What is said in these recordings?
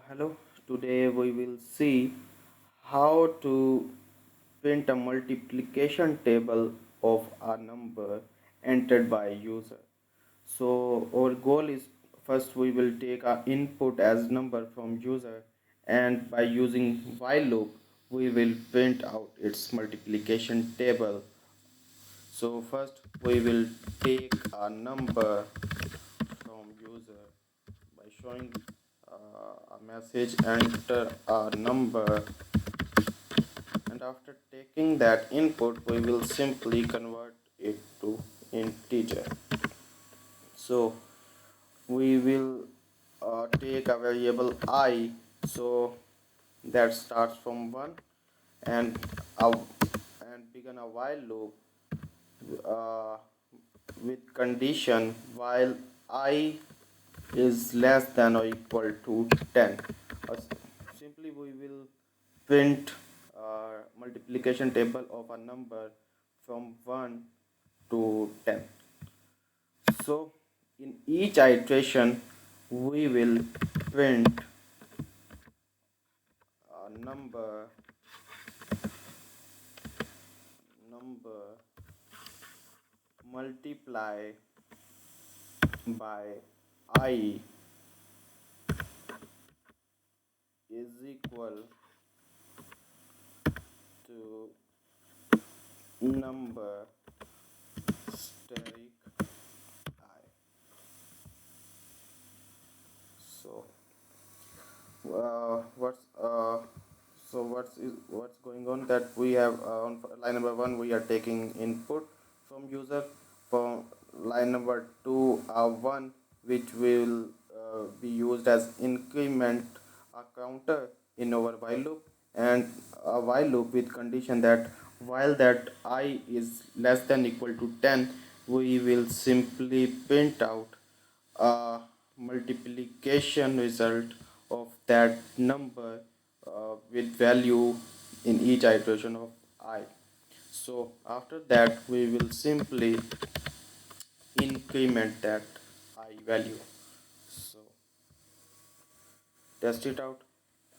Hello, today we will see how to print a multiplication table of a number entered by user. So our goal is first we will take our input as number from user, and by using while loop we will print out its multiplication table. So first we will take a number from user by showing a message, enter a number, and after taking that input we will simply convert it to integer. So we will take a variable I, so that starts from 1, and begin a while loop uh, with condition while I is less than or equal to 10. uh, Simply we will print multiplication table of a number from 1 to 10. So in each iteration we will print a number multiply by I is equal to number steric I. So what's going on, that we have on line number 1 we are taking input from user. For line number 2, 1, which will be used as increment a counter in our while loop, and a while loop with condition that while that I is less than equal to 10, we will simply print out a multiplication result of that number with value in each iteration of I. So after that we will simply increment that I value. So test it out.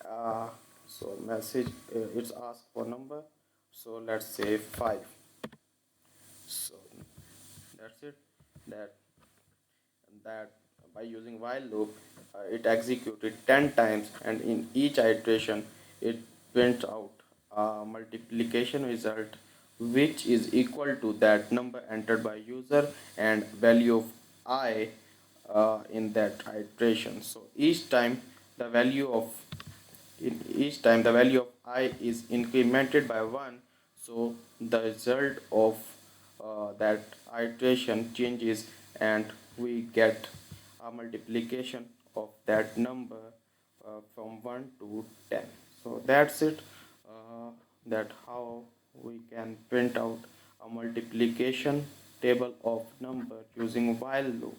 uh, so message, it's asked for number, so let's say 5. So that's it. That that by using while loop, it executed 10 times, and in each iteration it prints out a multiplication result which is equal to that number entered by user and value of I in that iteration. So each time the value of I is incremented by 1, so the result of that iteration changes, and we get a multiplication of that number from 1 to 10. So that's it. That how we can print out a multiplication table of number using while loop.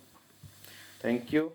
Thank you.